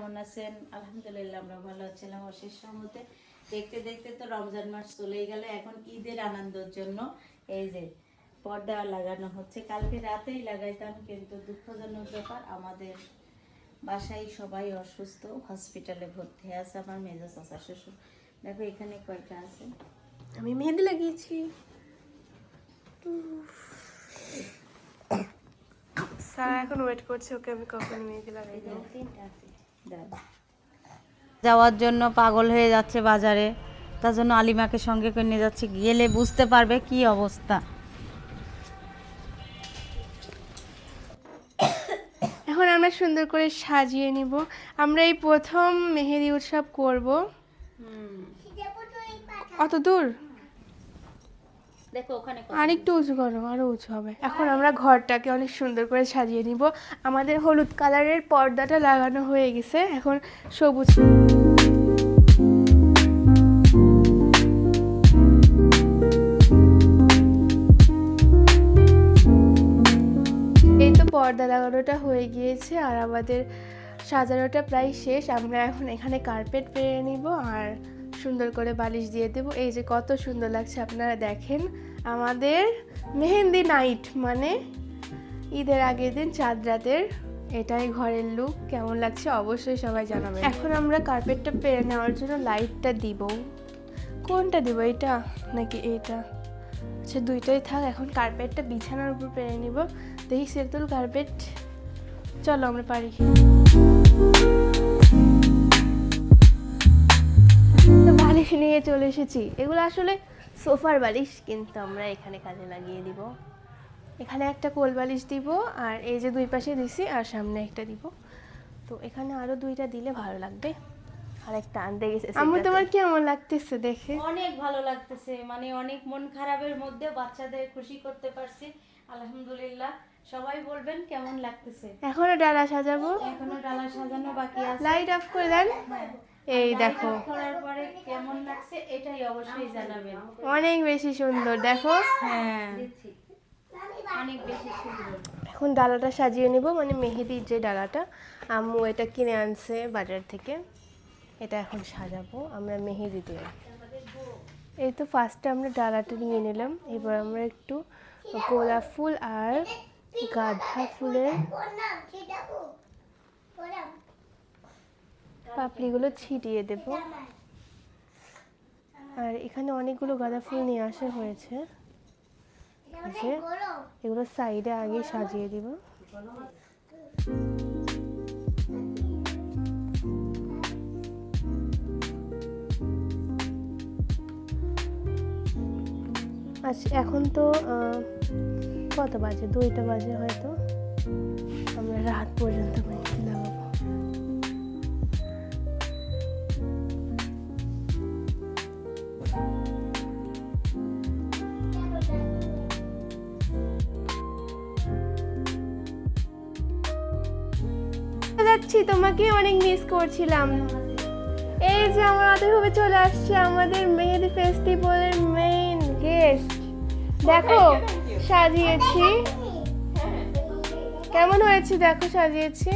কেমন আছেন? আলহামদুলিল্লাহ আমরা ভালো আছিলাম অশেষ রহমতে। দেখতে দেখতে তো রমজান মাস চলেই গেল। এখন ঈদের আনন্দের জন্য এই যে পর্দা লাগানো হচ্ছে। কালকে রাতেই লাগাইতাম, কিন্তু দুঃখজনক ব্যাপার, আমাদের বাসায় সবাই অসুস্থ, হসপিটালে ভর্তি আছে। আমার মেজো চাচা শ্বশুর, দেখো এখানে কয়টা আছে। আমি মেহেদি লাগিয়েছি। স্যার এখন ওয়েট করছে ওকে আমি কখন মেহেদি লাগাই দেবো। যাওয়ার জন্য পাগল হয়ে যাচ্ছে বাজারে, তার জন্য আলিমাকে সঙ্গে করে নিয়ে যাচ্ছে। গেলে বুঝতে পারবে কি অবস্থা। এখন আমরা সুন্দর করে সাজিয়ে নিব। আমরা এই প্রথম মেহেদি উৎসব করব। অত দূর দেখো ওখানে আর একটু উঁচু করো, আরো উঁচু হবে। এখন আমরা ঘরটাকে অনেক সুন্দর করে সাজিয়ে নিব। আমাদের হলুদ কালারের পর্দাটা লাগানো হয়ে গেছে, এখন সবুজ। এই তো পর্দা লাগানোটা হয়ে গিয়েছে আর আমাদের সাজানোটা প্রায় শেষ। আমরা এখন এখানে কার্পেট পেরে নিব আর সুন্দর করে বালিশ দিয়ে দেব। এই যে কত সুন্দর লাগছে আপনারা দেখেন। আমাদের মেহেন্দি নাইট মানে ঈদের আগের দিন চাঁদ রাতের এটাই ঘরের লুক। কেমন লাগছে অবশ্যই সবাই জানাবেন। এখন আমরা কার্পেটটা পেরে নেওয়ার জন্য লাইটটা দিব। কোনটা দিব, এটা নাকি এইটা? আচ্ছা দুইটাই থাক। এখন কার্পেটটা বিছানার উপর পেরে নিব। দেখি সেতুল কার্পেট, চলো আমরা পারি। তো বালিশ নিয়ে চলে এসেছি। এগুলো আসলে সোফার বালিশ, কিন্তু আমরা এখানে কাজে লাগিয়ে দিব। এখানে একটা কোল বালিশ দিব আর এই যে দুই পাশে দিছি আর সামনে একটা দিব। তো এখানে আরো দুইটা দিলে ভালো লাগবে। আর একটা আনতে গেছে। আম্মু তোমার কেমন লাগতেছে দেখে? অনেক ভালো লাগতেছে, মানে অনেক মন খারাপের মধ্যে বাচ্চাদের খুশি করতে পারছি, আলহামদুলিল্লাহ। সবাই বলবেন কেমন লাগতেছে। এখনো ডালা সাজাবো, এখনো ডালা সাজানো বাকি আছে। লাইট অফ করে দেন। এই দেখো করার পরে কেমন লাগছে এটাই অবশ্যই জানাবেন। অনেক বেশি সুন্দর, দেখো। হ্যাঁ অনেক বেশি সুন্দর। এখন ডালাটা সাজিয়ে নেব, মানে মেহেদির যে ডালাটা আম্মু এটা কিনে আনছে বাজার থেকে। এটা এখন সাজাবো আমরা মেহেদি দিয়ে। এই তো ফার্স্টে আমরা ডালাটা নিয়ে নিলাম। এবার আমরা একটু গোলাপ ফুল আর গাঁদা ফুলের পাপড়িগুলো ছিটিয়ে দেব। আর এখানে অনেকগুলো গাঁদা ফুল নিয়ে আসা হয়েছে, এগুলো সাইডে আগে সাজিয়ে দিব। আচ্ছা এখন তো কত বাজে? 2টা বাজে হয়তো। আমরা রাত পর্যন্ত মেহেদি লাগাবো। যাচ্ছি, তোমাকে অনেক মিস করছিলাম। এই যে আমার অতভাবে চলে আসছে আমাদের মেহেদি ফেস্টিভ্যালের মেইন গেস্ট। দেখো সাজিয়েছি, কেমন হয়েছে দেখো সাজিয়েছি।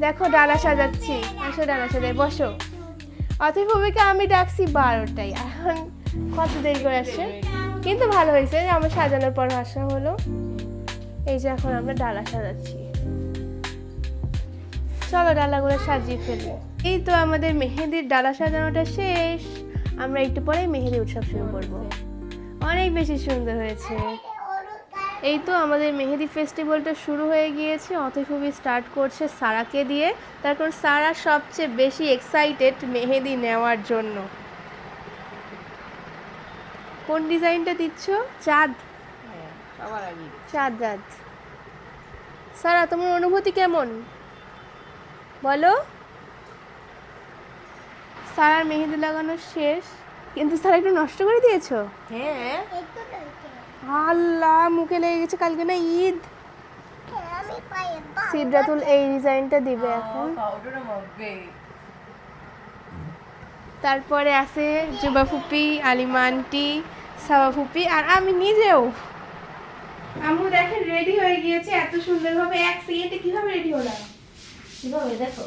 দেখো ডালা সাজাচ্ছি, আসো ডালা সাজাই, বসো। অতভাবে আমি ডাকছি 12টায়, এখন কত দেরি করে আসছে, কিন্তু ভালো হয়েছে আমার সাজানোর পর আসা হলো। এই যে এখন আমরা ডালা সাজাচ্ছি, চলো ডালাগুলো সাজিয়ে ফেলি। এই তো আমাদের মেহেদির ডালা সাজানোটা শেষ। আমরা একটু পরে মেহেদি উৎসব শুরু করব। অনেক বেশি সুন্দর হয়েছে। এই তো আমাদের মেহেদি ফেস্টিভ্যালটা শুরু হয়ে গিয়েছে। অতএবই স্টার্ট করছে সারাকে দিয়ে। তারপর সারা সবচেয়ে বেশি এক্সাইটেড মেহেদি নেওয়ার জন্য। কোন ডিজাইনটা দিচ্ছ? চাঁদ, চাঁদ চাঁদ। সারা তোমার অনুভূতি কেমন বলো? সারার মেহেদি লাগানো শেষ, কিন্তু সারা একটু নষ্ট করে দিয়েছো। হ্যাঁ আল্লাহ, মুখে লেগে গেছে। কালকে না ঈদ। সিদ্রাতুল এই ডিজাইনটা দিবে এখন। তারপরে আছে জুবা ফুপি, আলিমা আন্টি, সাবা ফুপি আর আমি নিজেও। আম্মু দেখেন রেডি হয়ে গিয়েছে এত সুন্দরভাবে। 1 সেকেন্ডে কিভাবে রেডি হলাম। কিভাবে দেখো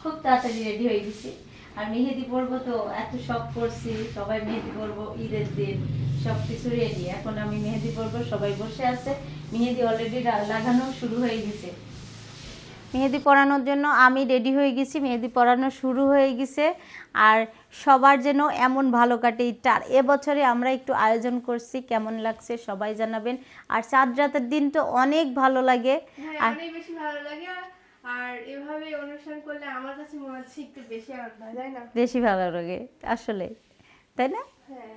খুব তাড়াতাড়ি রেডি হয়ে গেছি। আর মেহেদি পরবো তো এত শখ করছি, সবাই মেহেদি পরবো ঈদের দিন, সব কিছু রেডি। এখন আমি মেহেদি পরবো, সবাই বসে আছে, মেহেদি অলরেডি লাগানো শুরু হয়ে গেছে। মেহেদি পরানোর জন্য আমি রেডি হয়ে গেছি, মেহেদি পরানো শুরু হয়ে গেছে। আর সবার যেন এমন ভালো কাটে ঈদটা। আর এবছরে আমরা একটু আয়োজন করছি, কেমন লাগছে সবাই জানাবেন। আর চাঁদ রাতের দিন তো অনেক ভালো লাগে, আর অনেক বেশি ভালো লাগে। আর এভাবে অনুষ্ঠান করলে আমার কাছে মনে হচ্ছে একটু বেশি আনন্দ হয়, তাই না? বেশি ভালো লাগে আসলে, তাই না? হ্যাঁ।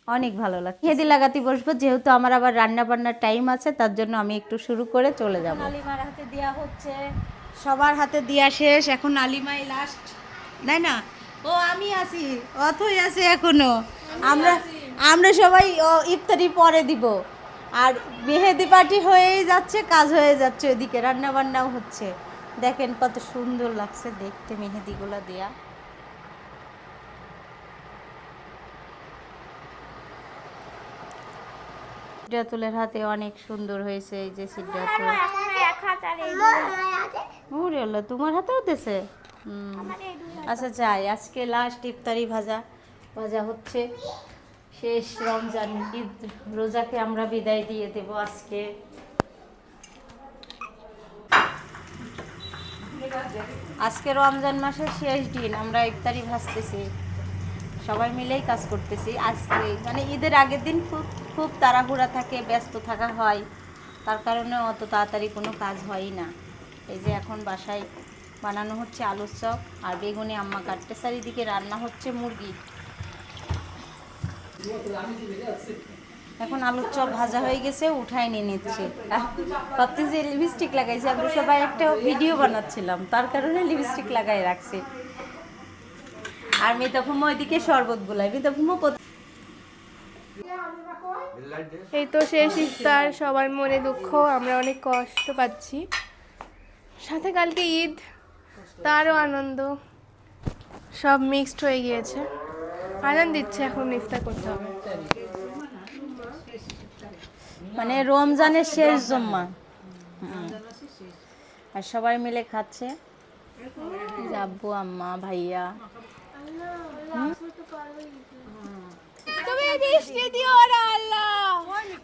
অনেক ভালো লাগে। মেহেদি লাগাতে বসবো, যেহেতু আমার আবার রান্না বান্নার টাইম আছে, তার জন্য আমি একটু শুরু করে চলে যাব। আলিমার হাতে দেয়া হচ্ছে, সবার হাতে দেয়া শেষ, এখন আলিমাই লাস্ট, তাই না? ও আমি আছি, অথই আছে এখনো। আমরা সবাই ইফতারি পরে দিব। আর মেহেদি পার্টি হয়েই যাচ্ছে, কাজ হয়ে যাচ্ছে, ওইদিকে রান্না বান্নাও হচ্ছে। দেখেন কত সুন্দর লাগছে দেখতে মেহেদিগুলো দেয়া। সিদ্ধাতুলের হাতে অনেক সুন্দর হয়েছে, এই যে সিদ্ধাতুল। ওরে আল্লাহ, তোমার হাতেও দিয়েছে? আচ্ছা যাই, আজকে লাস্ট ইফতারি ভাজা হচ্ছে। শেষ রমজান ঈদ রোজাকে আমরা বিদায় দিয়ে দেব আজকে। আজকে রমজান মাসের শেষ দিন, আমরা ইফতারি ভাজতেছি, সবাই মিলেই কাজ করতেছি। আজকে মানে ঈদের আগের দিন খুব তাড়াহুড়া থাকে, ব্যস্ত থাকা হয়, তার কারণে অত তাড়াতাড়ি কোনো কাজ হয়ই না। এই যে এখন বাসায় বানানো হচ্ছে আলুর চপ আর বেগুনি আম্মা কাটতে, চারিদিকে রান্না হচ্ছে মুরগি। এখন আলুর চপ ভাজা হয়ে গেছে, উঠাই নিয়ে নিচ্ছে। ভাবছি যে লিপস্টিক লাগাইছি, আমরা সবাই একটা ভিডিও বানাচ্ছিলাম, তার কারণে লিপস্টিক লাগাই রাখছি। আর মিতাফুমো ওইদিকে শরবত গুলাই, মিতাফুমো এই তো শেষ ইফতার, সবার মনে দুঃখ, আমরা অনেক কষ্ট পাচ্ছি। সাথে কালকে ঈদ, তারও আনন্দ, সব মিক্সড হয়ে গিয়েছে। আনন্দ দিচ্ছে, এখন ইফতার করতে হবে। মানে রমজানের শেষ জম্মা, আর সবাই মিলে খাচ্ছে, আব্বু আম্মা ভাইয়া।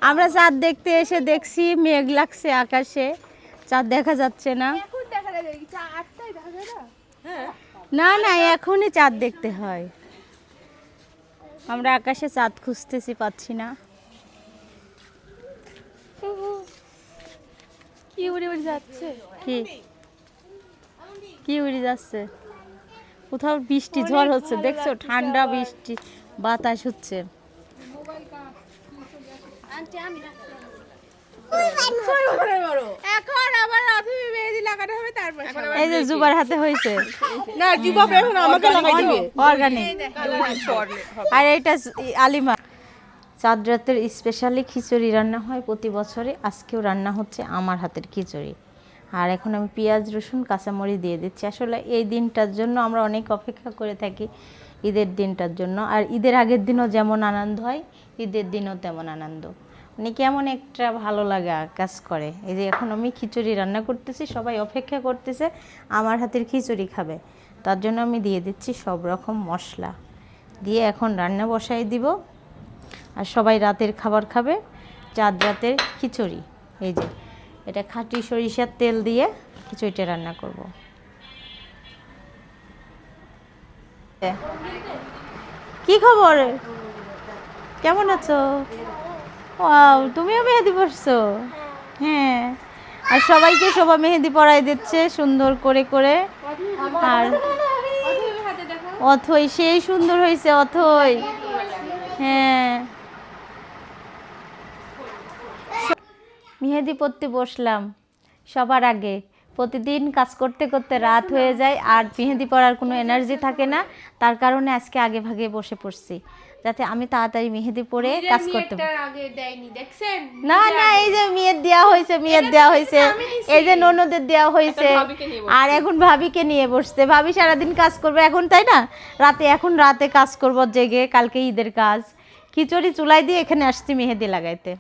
আমরা চাঁদ দেখতে এসে দেখছি মেঘ লাগছে আকাশে, চাঁদ দেখা যাচ্ছে না। না না, এখনই চাঁদ দেখতে হয়। আমরা আকাশে চাঁদ খুঁজতেছি, পাচ্ছি না। কি উড়ে উড়ে যাচ্ছে, কি উড়ে যাচ্ছে? কোথাও বৃষ্টি ঝড় হচ্ছে, দেখছো? ঠান্ডা বৃষ্টি বাতাস হচ্ছে। এখন আবার রাতে মেহেদি লাগানো হবে, তারপর এই যে জুবার হাতে হয়েছে না, জিবা এখন আমাকে লাগাই দিবে অর্গানিক। আর এটা আলিমা। চাঁদ রাতের স্পেশালি খিচুড়ি রান্না হয় প্রতি বছরে, আজকেও রান্না হচ্ছে আমার হাতের খিচুড়ি। আর এখন আমি পেঁয়াজ রসুন কাঁচামরিচ দিয়ে দিচ্ছি। আসলে এই দিনটার জন্য আমরা অনেক অপেক্ষা করে থাকি, ঈদের দিনটার জন্য। আর ঈদের আগের দিনও যেমন আনন্দ হয়, ঈদের দিনও তেমন আনন্দ, মানে কেমন একটা ভালো লাগা কাজ করে। এই যে এখন আমি খিচুড়ি রান্না করতেছি, সবাই অপেক্ষা করতেছে আমার হাতের খিচুড়ি খাবে, তার জন্য আমি দিয়ে দিচ্ছি সব রকম মশলা দিয়ে এখন রান্না বসাই দিব। আর সবাই রাতের খাবার খাবে, চাঁদ রাতের খিচুড়ি। এই যে এটা খাঁটি সরিষার তেল দিয়ে খিচুড়িটা রান্না করব। কি খবর, কেমন আছো? ওয়াও, তুমিও মেহেদি পরছো? হ্যাঁ, আর সবাইকে শোভা মেহেদি পরাই দিচ্ছে সুন্দর করে করে। আর অথই সেই সুন্দর হয়েছে, অথই। হ্যাঁ, মেহেদি পরতে বসলাম সবার আগে। প্রতিদিন কাজ করতে করতে রাত হয়ে যায়, আর মেহেদি পরার কোনো এনার্জি থাকে না, তার কারণে আজকে আগে ভাগে বসে পড়ছি, যাতে আমি তাড়াতাড়ি মেহেদি পরে কাজ করতে পারি। না না, এই যে মেয়ের দেওয়া হয়েছে, এই যে ননদের দেওয়া হয়েছে, আর এখন ভাবিকে নিয়ে বসতে। ভাবি সারাদিন কাজ করবে এখন, তাই না? এখন রাতে কাজ করবো জেগে, কালকে ঈদের কাজ। খিচুড়ি চুলাই দিয়ে এখানে আসছি মেহেদি লাগাইতে।